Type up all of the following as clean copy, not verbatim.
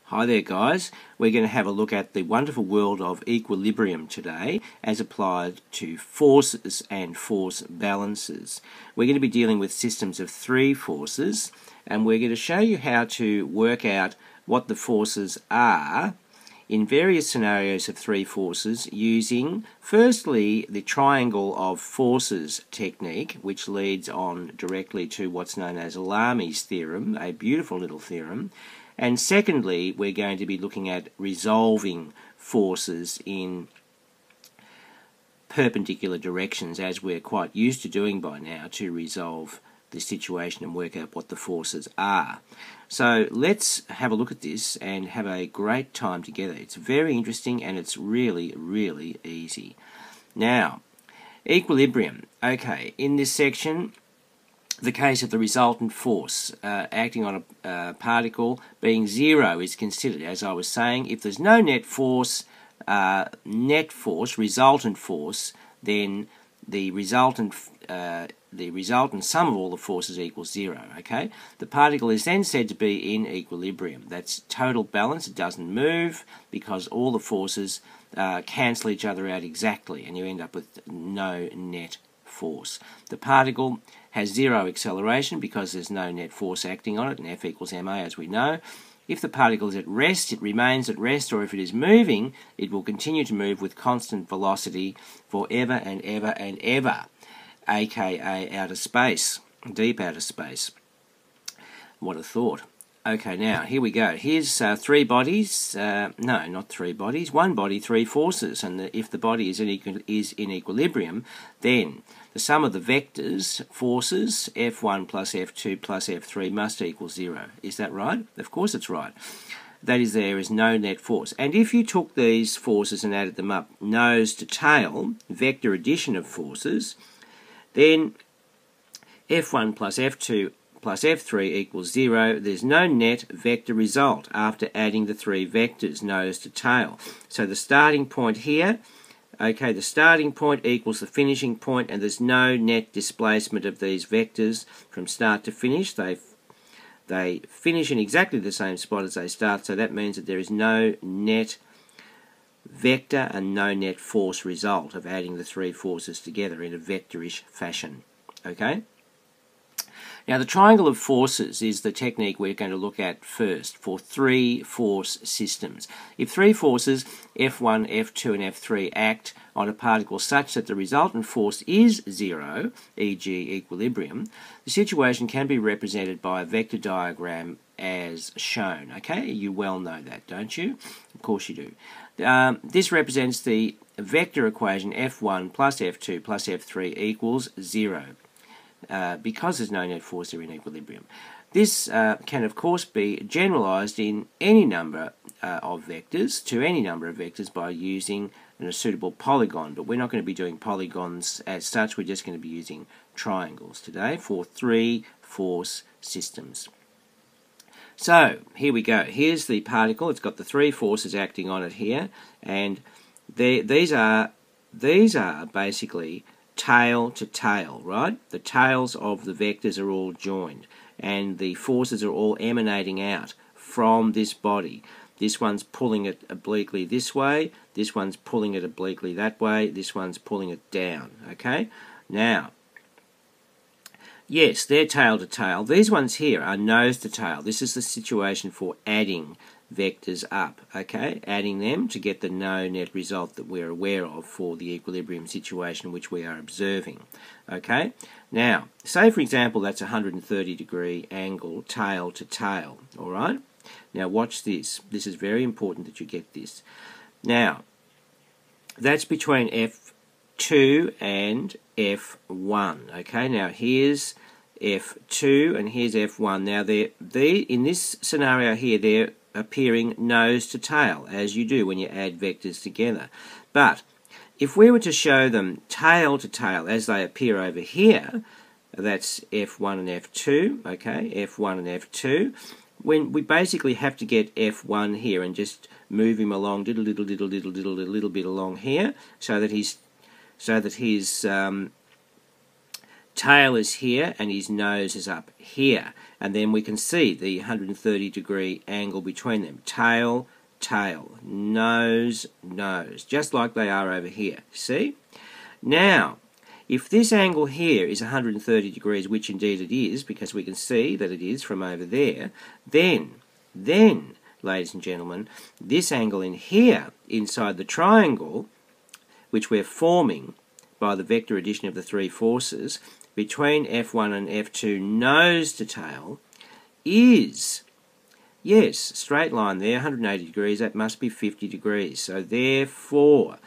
Hi there guys, we're going to have a look at the wonderful world of equilibrium today as applied to forces and force balances. We're going to be dealing with systems of three forces and we're going to show you how to work out what the forces are in various scenarios of three forces using firstly the triangle of forces technique, which leads on directly to what's known as Lami's theorem, a beautiful little theorem. And secondly, we're going to be looking at resolving forces in perpendicular directions, as we're quite used to doing by now, to resolve the situation and work out what the forces are. So let's have a look at this and have a great time together. It's very interesting and it's really, really easy. Now, equilibrium. Okay, in this section, the case of the resultant force acting on a particle being zero is considered. As I was saying, if there's no net force, resultant force, then the resultant sum of all the forces equals zero. Okay, the particle is then said to be in equilibrium. That's total balance. It doesn't move because all the forces cancel each other out exactly, and you end up with no net force. The particle has zero acceleration because there's no net force acting on it, and F equals ma, as we know. If the particle is at rest, it remains at rest, or if it is moving, it will continue to move with constant velocity forever and ever and ever, aka outer space, deep outer space. What a thought. Okay, now here we go. Here's three bodies. No, not three bodies. One body, three forces. And if the body is in equilibrium, then the sum of the vectors, forces, F1 plus F2 plus F3 must equal zero. Is that right? Of course it's right. That is, there is no net force. And if you took these forces and added them up nose to tail, vector addition of forces, then F1 plus F2 plus F3 equals 0. There's no net vector result after adding the three vectors, nose to tail. So the starting point here, okay, the starting point equals the finishing point, and there's no net displacement of these vectors from start to finish. They finish in exactly the same spot as they start, so that means that there is no net vector and no net force result of adding the three forces together in a vectorish fashion. Okay? Now, the triangle of forces is the technique we're going to look at first for three force systems. If three forces, F1, F2 and F3, act on a particle such that the resultant force is zero, e.g. equilibrium, the situation can be represented by a vector diagram as shown. Okay, you well know that, don't you? Of course you do. This represents the vector equation F1 plus F2 plus F3 equals 0. Because there's no net force, they're in equilibrium. This can of course be generalized in any number of vectors, to any number of vectors, by using a suitable polygon, but we're not going to be doing polygons as such. We're just going to be using triangles today for three force systems. So here we go. Here's the particle. It's got the three forces acting on it here, and these are basically tail to tail, right? The tails of the vectors are all joined and the forces are all emanating out from this body. This one's pulling it obliquely this way, this one's pulling it obliquely that way, this one's pulling it down. Okay? Now, yes, they're tail to tail. These ones here are nose to tail. This is the situation for adding vectors up, okay, adding them to get the no net result that we're aware of for the equilibrium situation which we are observing. Okay, now say for example that's a 130-degree angle tail to tail. All right, now watch this. This is very important that you get this. Now that's between F2 and F1. Okay, now here's F2 and here's F1. Now in this scenario here they're appearing nose to tail, as you do when you add vectors together. But if we were to show them tail to tail as they appear over here, that's F1 and F2, okay, F1 and F2, when we basically have to get F1 here and just move him along a little bit along here so that his tail is here and his nose is up here. and then we can see the 130 degree angle between them. Tail, tail, nose, nose, just like they are over here. See? Now, if this angle here is 130 degrees, which indeed it is, because we can see that it is from over there, then, ladies and gentlemen, this angle in here, inside the triangle, which we're forming by the vector addition of the three forces, between F1 and F2 nose to tail, is, yes, straight line there, 180 degrees, that must be 50 degrees. So therefore,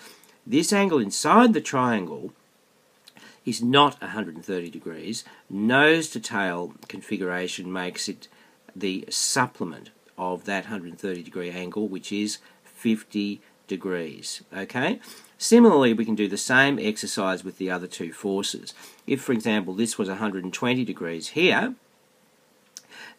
this angle inside the triangle is not 130 degrees. Nose to tail configuration makes it the supplement of that 130 degree angle, which is 50 degrees. Okay? Similarly, we can do the same exercise with the other two forces. If, for example, this was 120 degrees here,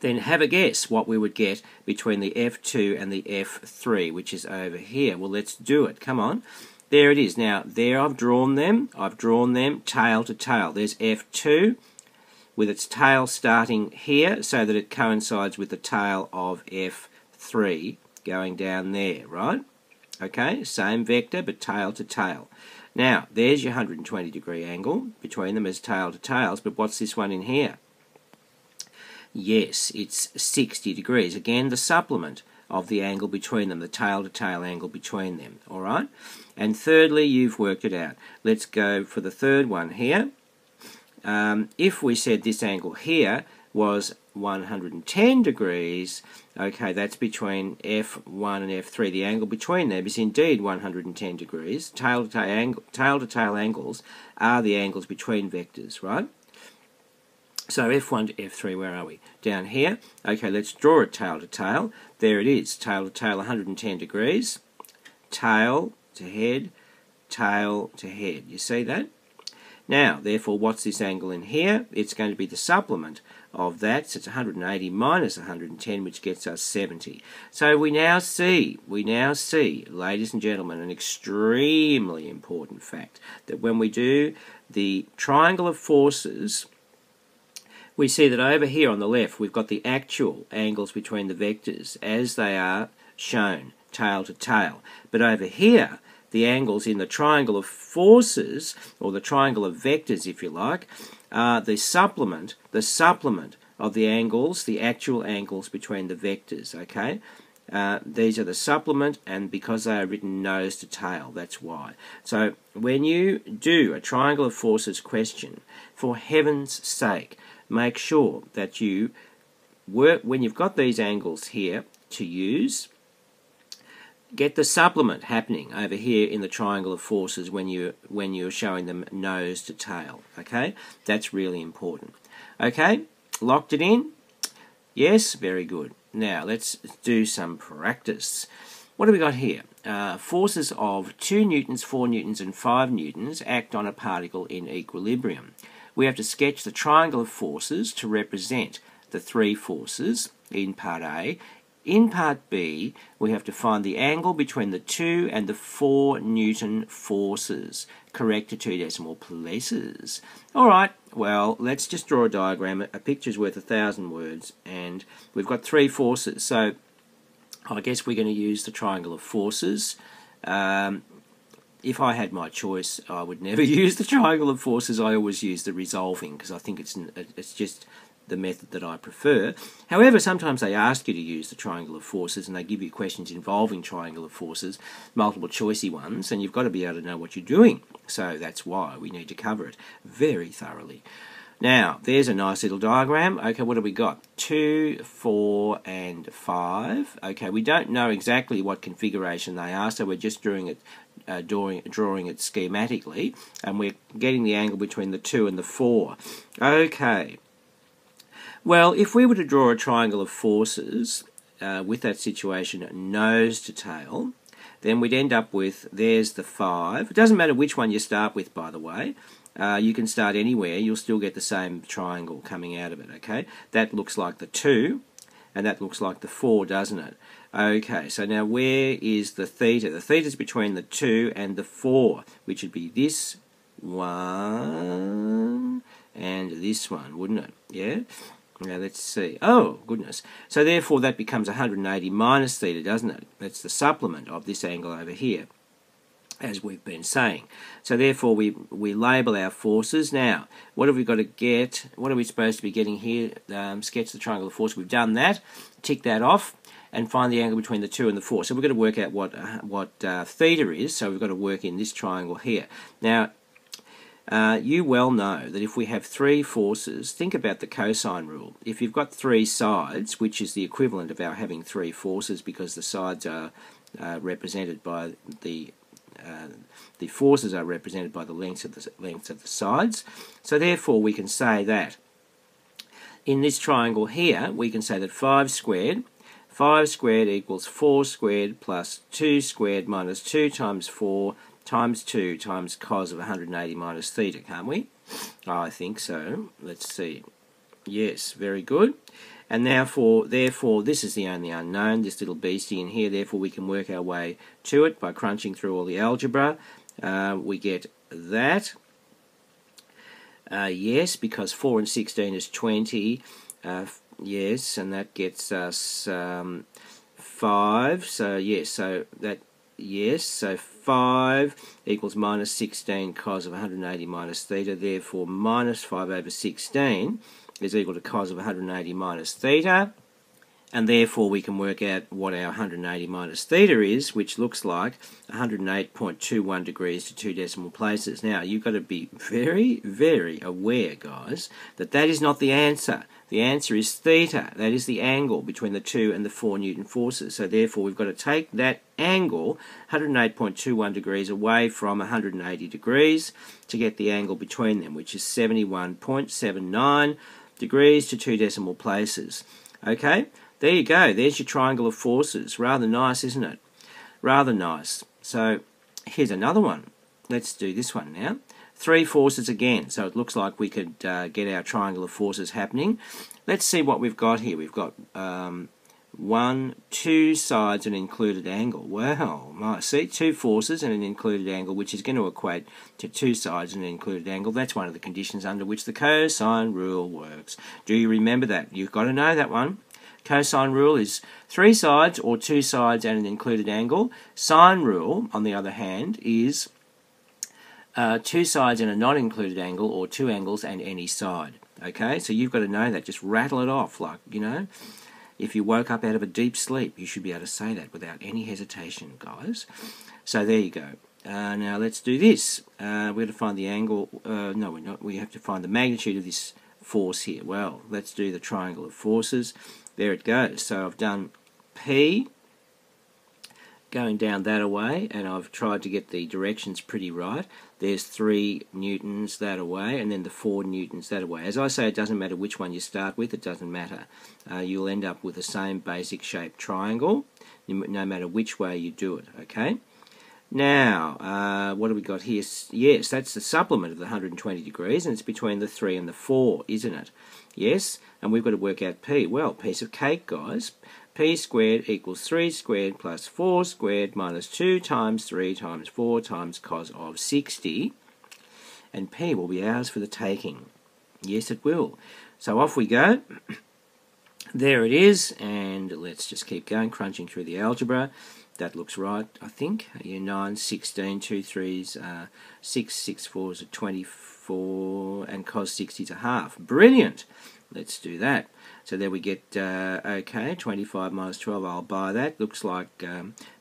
then have a guess what we would get between the F2 and the F3, which is over here. Well, let's do it. Come on. There it is. Now, there I've drawn them. Tail to tail. There's F2 with its tail starting here so that it coincides with the tail of F3 going down there, right? Okay, same vector, but tail to tail. Now, there's your 120 degree angle between them as tail to tails, but what's this one in here? Yes, it's 60 degrees. Again, the supplement of the angle between them, the tail to tail angle between them, all right? And thirdly, you've worked it out. Let's go for the third one here. If we said this angle here was 110 degrees, okay, that's between F1 and F3. The angle between them is indeed 110 degrees. Tail to tail angles are the angles between vectors, right? So F1 to F3, where are we? Down here. Okay, let's draw it tail to tail. There it is, tail to tail, 110 degrees. Tail to head, tail to head. You see that? Now, therefore, what's this angle in here? It's going to be the supplement of that. So it's 180 minus 110, which gets us 70. So we now see, ladies and gentlemen, an extremely important fact, that when we do the triangle of forces, we see that over here on the left, we've got the actual angles between the vectors as they are shown, tail to tail. But over here, the angles in the triangle of forces, or the triangle of vectors, if you like, are the supplement of the angles, the actual angles between the vectors, okay? These are the supplement, and because they are written nose to tail, that's why. So when you do a triangle of forces question, for heaven's sake, make sure that you work, when you've got these angles here to use, get the supplement happening over here in the triangle of forces when you're showing them nose to tail. Okay, that's really important. Okay, locked it in? Yes, very good. Now let's do some practice. What have we got here? Forces of 2 newtons, 4 newtons and 5 newtons act on a particle in equilibrium. We have to sketch the triangle of forces to represent the 3 forces in part A. In part B, we have to find the angle between the 2 and the 4 Newton forces. Correct to 2 decimal places. Alright, well, let's just draw a diagram. A picture's worth 1,000 words, and we've got 3 forces. So, I guess we're going to use the triangle of forces. If I had my choice, I would never use the triangle of forces. I always use the resolving, because I think it's just the method that I prefer. However, sometimes they ask you to use the triangle of forces, and they give you questions involving triangle of forces, multiple choicey ones, and you've got to be able to know what you're doing. So that's why we need to cover it very thoroughly. Now, there's a nice little diagram. Okay, what have we got? 2, 4, and 5. Okay, we don't know exactly what configuration they are, so we're just drawing it schematically, and we're getting the angle between the 2 and the 4. Okay. Well, if we were to draw a triangle of forces with that situation nose to tail, then we'd end up with, there's the 5. It doesn't matter which one you start with, by the way. You can start anywhere. You'll still get the same triangle coming out of it, okay? That looks like the 2, and that looks like the 4, doesn't it? Okay, so now where is the theta? The theta's between the 2 and the 4, which would be this one and this one, wouldn't it? Yeah? Now let's see. Oh, goodness. So therefore that becomes 180 minus theta, doesn't it? That's the supplement of this angle over here, as we've been saying. So therefore we label our forces. Now, what have we got to get? What are we supposed to be getting here? Sketch the triangle of force. We've done that. Tick that off and find the angle between the 2 and the 4. So we've got to work out what theta is. So we've got to work in this triangle here. Now, you well know that if we have 3 forces, think about the cosine rule. If you've got 3 sides, which is the equivalent of our having 3 forces because the sides are represented by the forces are represented by the lengths of the sides. So therefore we can say that in this triangle here, we can say that 5 squared equals 4 squared plus 2 squared minus 2 times 4 times 2 times cos of 180 minus theta, can't we? I think so. Let's see. Yes, very good. And therefore, this is the only unknown, this little beastie in here. Therefore, we can work our way to it by crunching through all the algebra. We get that. Yes, because 4 and 16 is 20. Yes, and that gets us 5. So yes, so 5 equals minus 16 cos of 180 minus theta. Therefore, minus 5 over 16 is equal to cos of 180 minus theta, and therefore we can work out what our 180 minus theta is, which looks like 108.21 degrees to 2 decimal places. Now, you've got to be very, very aware, guys, that that is not the answer. The answer is theta. That is the angle between the 2 and the 4 Newton forces. So therefore we've got to take that angle, 108.21 degrees, away from 180 degrees to get the angle between them, which is 71.79 degrees to 2 decimal places. Okay, there you go. There's your triangle of forces. Rather nice, isn't it? Rather nice. So here's another one. Let's do this one now. 3 forces again, so it looks like we could get our triangle of forces happening. Let's see what we've got here. We've got 2 sides and an included angle. Wow, nice. See, 2 forces and an included angle, which is going to equate to 2 sides and an included angle. That's one of the conditions under which the cosine rule works. Do you remember that? You've got to know that one. Cosine rule is 3 sides or 2 sides and an included angle. Sine rule, on the other hand, is 2 sides and a not included angle, or 2 angles and any side. Okay, so you've got to know that. Just rattle it off, like, you know, if you woke up out of a deep sleep, you should be able to say that without any hesitation, guys. So there you go. Now let's do this. We're going to find the angle. No, we're not. We have to find the magnitude of this force here. Well, let's do the triangle of forces. There it goes. So I've done P going down that away, and I've tried to get the directions pretty right. There's 3 newtons that away, and then the 4 newtons that away. As I say, it doesn't matter which one you start with, it doesn't matter. You'll end up with the same basic shaped triangle, no matter which way you do it, okay? Now, what have we got here? Yes, that's the supplement of the 120 degrees, and it's between the 3 and the 4, isn't it? Yes, and we've got to work out P. Well, piece of cake, guys. P squared equals 3 squared plus 4 squared minus 2 times 3 times 4 times cos of 60. And P will be ours for the taking. Yes, it will. So off we go. There it is. And let's just keep going, crunching through the algebra. That looks right, I think. Year 9, 16, 2 3s, 6, 6 4s are 24, and cos 60 is a half. Brilliant! Let's do that. So there we get, okay, 25 minus 12, I'll buy that. Looks like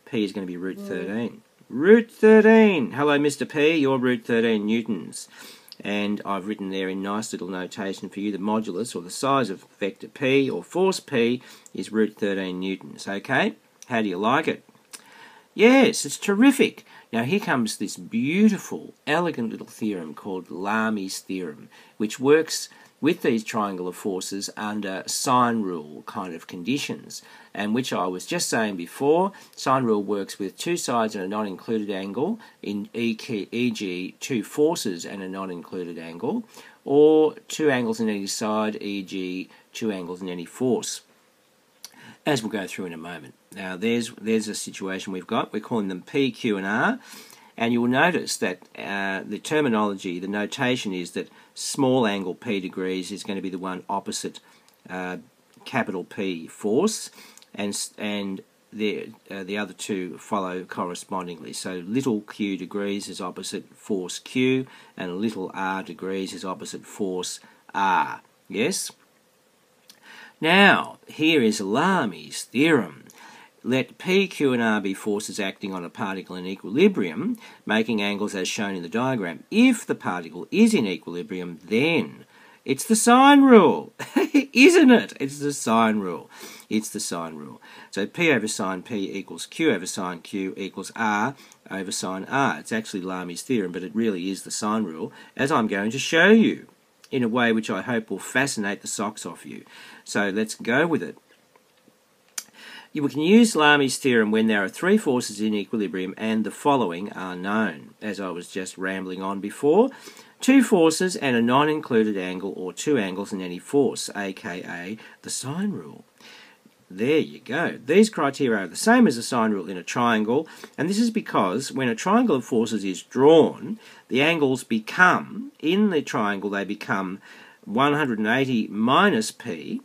P is going to be root 13. Root 13! Hello, Mr. P, you're root 13 newtons. And I've written there in nice little notation for you, the modulus, or the size of vector P, or force P, is root 13 newtons. Okay? How do you like it? Yes, it's terrific. Now here comes this beautiful, elegant little theorem called Lami's theorem, which works with these triangle of forces under sine rule kind of conditions, and which I was just saying before. Sine rule works with 2 sides and a not included angle, e.g. 2 forces and a not included angle, or 2 angles in any side, e.g. 2 angles in any force, as we'll go through in a moment. Now there's a situation we've got. We're calling them P, Q and R, and you will notice that the terminology, the notation is that small angle P degrees is going to be the one opposite capital P force, and the other two follow correspondingly. So little q degrees is opposite force Q, and little r degrees is opposite force R. Yes? Now, here is Lami's theorem. Let P, Q and R be forces acting on a particle in equilibrium, making angles as shown in the diagram. If the particle is in equilibrium, then it's the sine rule, isn't it? It's the sine rule. It's the sine rule. So P over sine P equals Q over sine Q equals R over sine R. It's actually Lami's theorem, but it really is the sine rule, as I'm going to show you, in a way which I hope will fascinate the socks off you. So let's go with it. We can use Lami's theorem when there are three forces in equilibrium and the following are known, as I was just rambling on before. Two forces and a non-included angle, or two angles and any force, aka the sine rule. There you go. These criteria are the same as the sine rule in a triangle, and this is because when a triangle of forces is drawn, the angles become, in the triangle they become 180 minus P,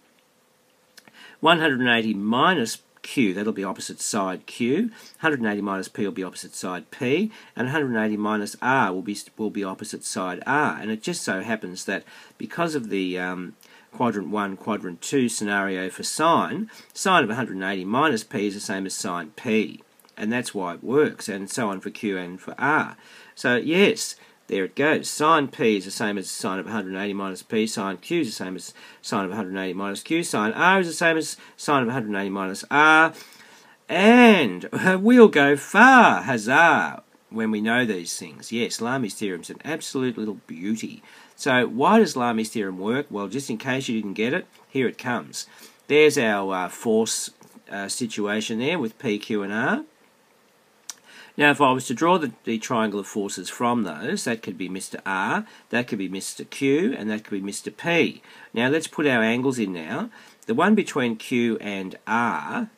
180 minus Q, that'll be opposite side Q, 180 minus P will be opposite side P, and 180 minus R will be opposite side R. And it just so happens that because of the quadrant 1, quadrant 2 scenario for sine of 180 minus P is the same as sine P. And that's why it works, and so on for Q and for R. So yes, there it goes. Sine P is the same as sine of 180 minus P. Sine Q is the same as sine of 180 minus Q. Sine R is the same as sine of 180 minus R. And we'll go far, huzzah, when we know these things. Yes, Lami's theorem is an absolute little beauty. So why does Lami's theorem work? Well, just in case you didn't get it, here it comes. There's our force situation there with P, Q and R. Now, if I was to draw the triangle of forces from those, that could be Mr. R, that could be Mr. Q, and that could be Mr. P. Now, let's put our angles in now. The one between Q and R,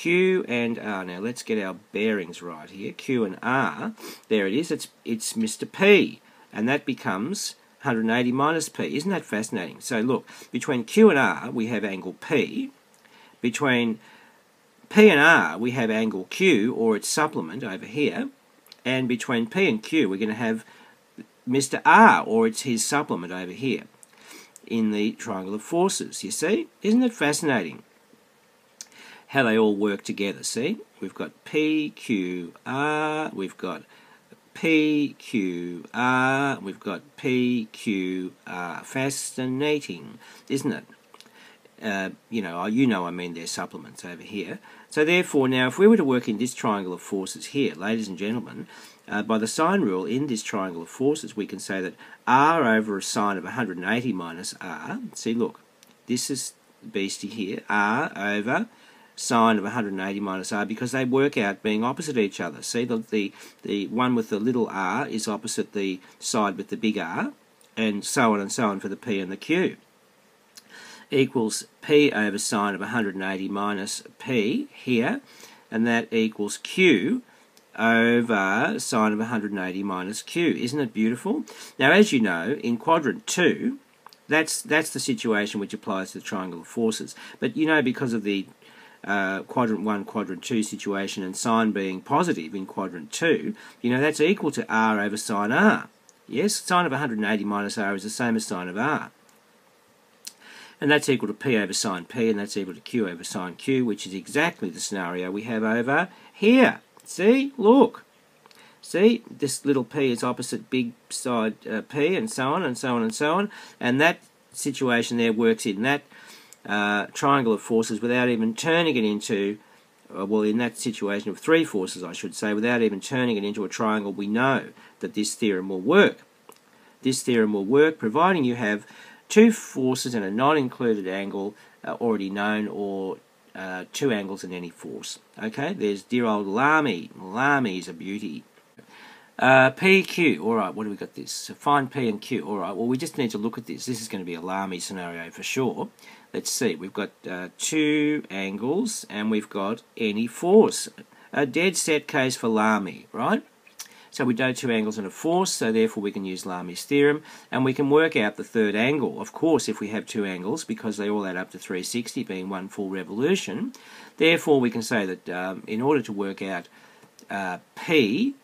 now let's get our bearings right here, Q and R, there it is, it's Mr. P, and that becomes 180 minus P. Isn't that fascinating? So look, between Q and R, we have angle P. Between P and R, we have angle Q, or its supplement over here, and between P and Q, we're going to have Mr. R, or it's his supplement over here, in the triangle of forces, you see? Isn't it fascinating how they all work together, see? We've got P, Q, R, we've got P, Q, R, we've got P, Q, R. Fascinating, isn't it? You know, I mean they're supplements over here. So therefore, now, if we were to work in this triangle of forces here, ladies and gentlemen, by the sine rule in this triangle of forces, we can say that R over a sine of 180 minus R, see, look, this is beastie here, R over sine of 180 minus R, because they work out being opposite each other. See, the one with the little r is opposite the side with the big R, and so on for the P and the Q. Equals P over sine of 180 minus P here, and that equals Q over sine of 180 minus Q. Isn't it beautiful? Now, as you know, in quadrant 2, that's the situation which applies to the triangle of forces. But you know, because of the quadrant 1, quadrant 2 situation and sine being positive in quadrant 2, you know, that's equal to R over sine R. Yes, sine of 180 minus R is the same as sine of R. And that's equal to P over sine P, and that's equal to Q over sine Q, which is exactly the scenario we have over here. See? Look. See? This little p is opposite big side P, and so on, and so on, and so on. And that situation there works in that triangle of forces without even turning it into, well, in that situation of three forces, I should say, without even turning it into a triangle, we know that this theorem will work. This theorem will work providing you have two forces and a non-included angle already known, or two angles and any force. Okay, there's dear old Lami. Lami is a beauty. P, Q. Alright, what do we got this? So find P and Q. Alright, well, we just need to look at this. This is going to be a Lami scenario for sure. Let's see. We've got two angles and we've got any force. A dead set case for Lami, right? So we know two angles and a force, so therefore we can use Lami's theorem, and we can work out the third angle. Of course, if we have two angles, because they all add up to 360, being one full revolution, therefore we can say that in order to work out P,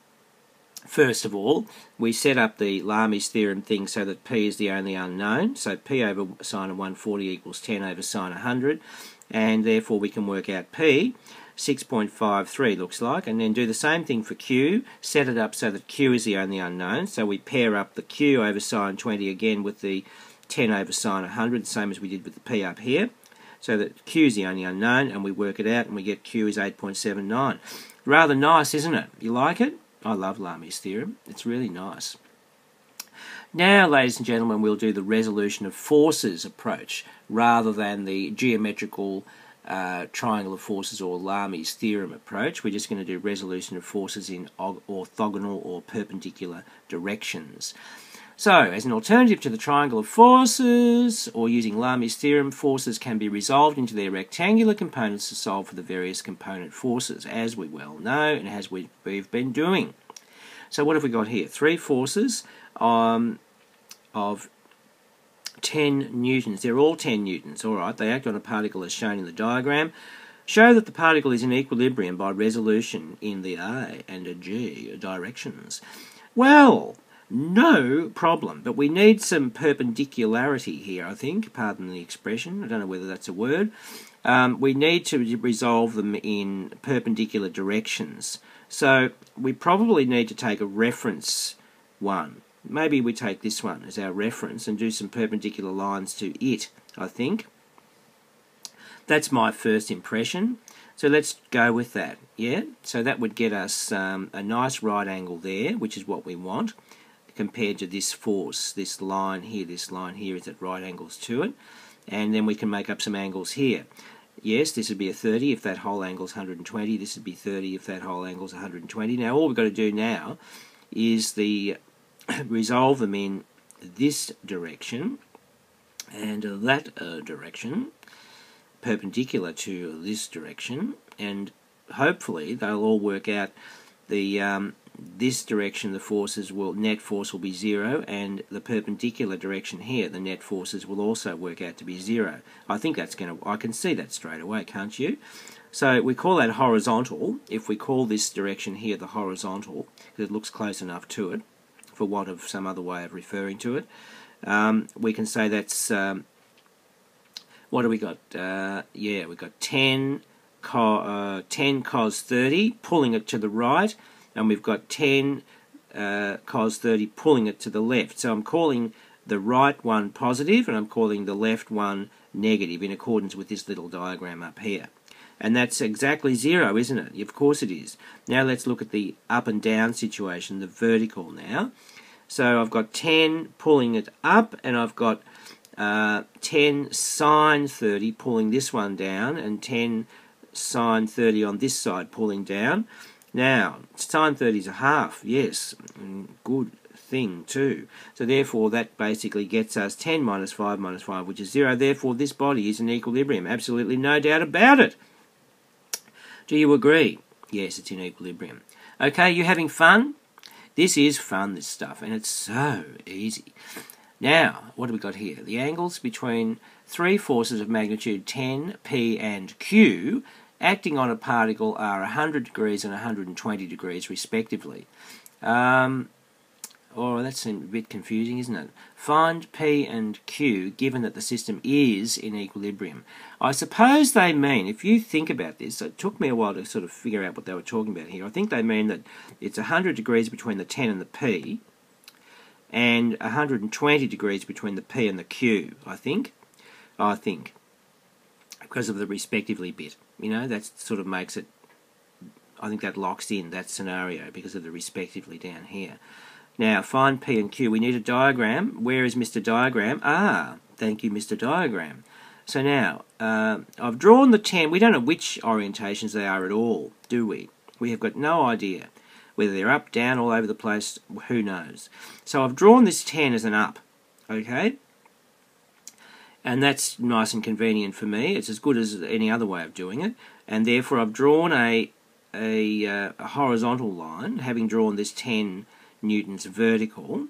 first of all, we set up the Lami's theorem thing so that P is the only unknown, so P over sine of 140 equals 10 over sine 100, and therefore we can work out P. 6.53 looks like, and then do the same thing for Q, set it up so that Q is the only unknown, so we pair up the Q over sine 20 again with the 10 over sine 100, same as we did with the P up here, so that Q is the only unknown, and we work it out and we get Q is 8.79. Rather nice, isn't it? You like it? I love Lami's theorem, it's really nice. Now, ladies and gentlemen, we'll do the resolution of forces approach rather than the geometrical triangle of forces or Lami's theorem approach. We're just going to do resolution of forces in orthogonal or perpendicular directions. So, as an alternative to the triangle of forces, or using Lami's theorem, forces can be resolved into their rectangular components to solve for the various component forces, as we well know and as we've been doing. So what have we got here? Three forces of 10 newtons. They're all 10 newtons, alright. They act on a particle as shown in the diagram. Show that the particle is in equilibrium by resolution in the A and a G directions. Well, no problem, but we need some perpendicularity here, I think. Pardon the expression, I don't know whether that's a word. We need to resolve them in perpendicular directions. So we probably need to take a reference one. Maybe we take this one as our reference and do some perpendicular lines to it, I think. That's my first impression. So let's go with that, yeah? So that would get us a nice right angle there, which is what we want, compared to this force, this line here is at right angles to it. And then we can make up some angles here. Yes, this would be a 30 if that whole angle is 120. This would be 30 if that whole angle is 120. Now all we've got to do now is resolve them in this direction and that direction, perpendicular to this direction, and hopefully they'll all work out this direction. The net force will be 0, and the perpendicular direction here, the net forces will also work out to be 0. I think that's I can see that straight away, can't you? So we call that horizontal. If we call this direction here the horizontal, because it looks close enough to it, for want of some other way of referring to it, we can say that's, what do we got? Yeah, we've got 10 cos 30, pulling it to the right, and we've got 10 cos 30 pulling it to the left. So I'm calling the right one positive, and I'm calling the left one negative in accordance with this little diagram up here. And that's exactly 0, isn't it? Of course it is. Now let's look at the up and down situation, the vertical now. So I've got 10 pulling it up, and I've got 10 sine 30 pulling this one down, and 10 sine 30 on this side pulling down. Now, sine 30 is a half, yes, good thing too. So therefore that basically gets us 10 minus 5 minus 5, which is 0. Therefore this body is in equilibrium, absolutely no doubt about it. Do you agree? Yes, it's in equilibrium. Okay, you having fun? This is fun, this stuff, and it's so easy. Now, what have we got here? The angles between three forces of magnitude 10, P and Q acting on a particle are 100 degrees and 120 degrees respectively. Oh, that seems a bit confusing, isn't it? Find P and Q given that the system is in equilibrium. I suppose they mean, if you think about this, it took me a while to sort of figure out what they were talking about here. I think they mean that it's 100 degrees between the 10 and the P, and 120 degrees between the P and the Q, I think. Because of the respectively bit. You know, that sort of makes it, I think that locks in that scenario because of the respectively down here. Now, find P and Q. We need a diagram. Where is Mr. Diagram? Ah, thank you, Mr. Diagram. So now, I've drawn the 10. We don't know which orientations they are at all, do we? We have got no idea. Whether they're up, down, all over the place, who knows? So I've drawn this 10 as an up, okay? And that's nice and convenient for me. It's as good as any other way of doing it. And therefore I've drawn a a horizontal line, having drawn this 10 newtons vertical,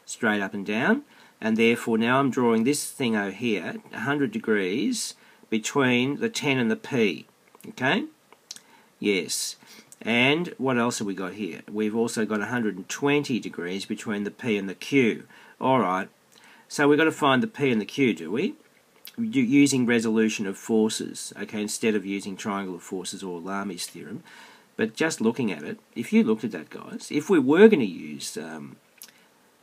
straight up and down, and therefore now I'm drawing this thing over here, 100 degrees between the 10 and the P. Okay? Yes. And what else have we got here? We've also got 120 degrees between the P and the Q. Alright, so we've got to find the P and the Q, do we? Using resolution of forces, okay, instead of using triangle of forces or Lami's theorem. But just looking at it, if you looked at that, guys, if we were going to use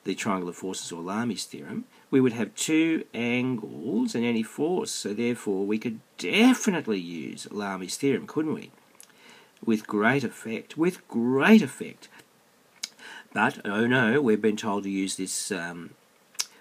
the triangle of forces or Lami's theorem, we would have two angles and any force, so therefore we could definitely use Lami's theorem, couldn't we? With great effect, But, oh no, we've been told to use this, well,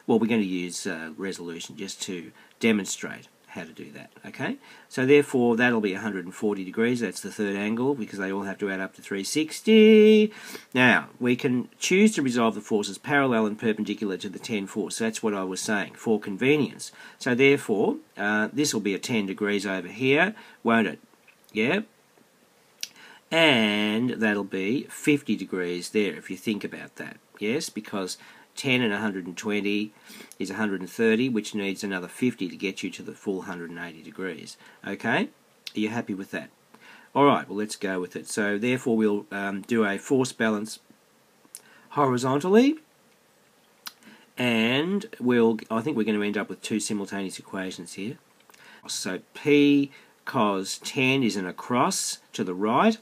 we're going to use resolution just to demonstrate how to do that, okay? So therefore, that'll be 140 degrees, that's the third angle, because they all have to add up to 360. Now, we can choose to resolve the forces parallel and perpendicular to the 10 force. That's what I was saying, for convenience. So therefore, this will be a 10 degrees over here, won't it? Yeah? And that'll be 50 degrees there, if you think about that. Yes, because 10 and 120 is 130, which needs another 50 to get you to the full 180 degrees. Okay? Are you happy with that? Alright, well, let's go with it. So, therefore, we'll do a force balance horizontally, and I think we're going to end up with two simultaneous equations here. So, P cos 10 is an across to the right,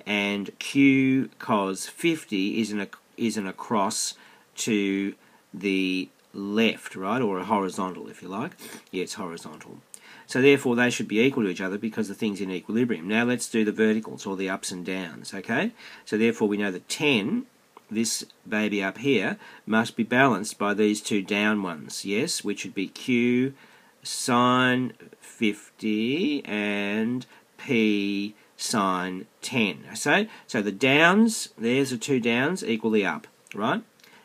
and Q cos 50 is an across to the left, right, or a horizontal, if you like. Yeah, it's horizontal. So therefore they should be equal to each other because the thing's in equilibrium. Now let's do the verticals, or the ups and downs, okay? So therefore we know that 10, this baby up here, must be balanced by these two down ones, yes, which would be Q sine 50 and P sine 10. So the downs, there's the two downs, equal the up, right?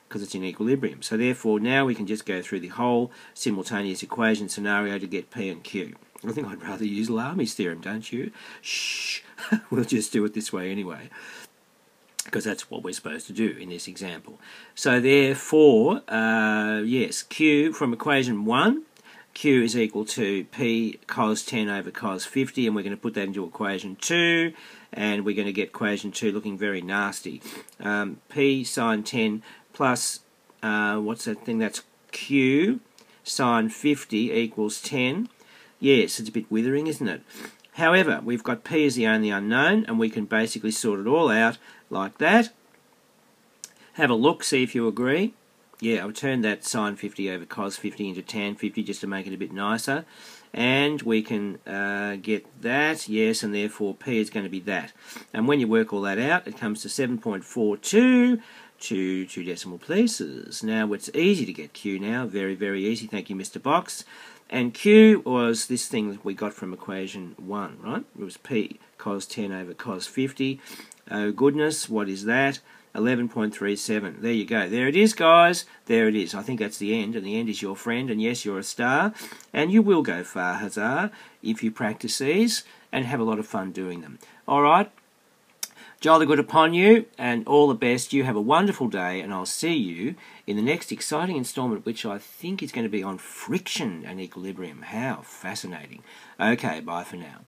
Because it's in equilibrium. So therefore now we can just go through the whole simultaneous equation scenario to get P and Q. I think I'd rather use Lami's theorem, don't you? Shh! We'll just do it this way anyway, because that's what we're supposed to do in this example. So therefore, yes, Q from equation 1, Q is equal to P cos 10 over cos 50, and we're going to put that into equation 2, and we're going to get equation 2 looking very nasty. P sine 10 plus, what's that thing? That's Q sine 50 equals 10. Yes, it's a bit withering, isn't it? However, we've got P as the only unknown, and we can basically sort it all out like that. Have a look, see if you agree. Yeah, I'll turn that sine 50 over cos 50 into tan 50 just to make it a bit nicer. And we can get that, yes, and therefore P is going to be that. And when you work all that out, it comes to 7.42 to 2 decimal places. Now, it's easy to get Q now, very, very easy, thank you, Mr. Box. And Q was this thing that we got from equation 1, right? It was P cos 10 over cos 50. Oh, goodness, what is that? 11.37. There you go. There it is, guys. There it is. I think that's the end, and the end is your friend, and yes, you're a star, and you will go far, huzzah, if you practice these and have a lot of fun doing them. All right? Jolly good upon you, and all the best. You have a wonderful day, and I'll see you in the next exciting installment, which I think is going to be on friction and equilibrium. How fascinating. Okay, bye for now.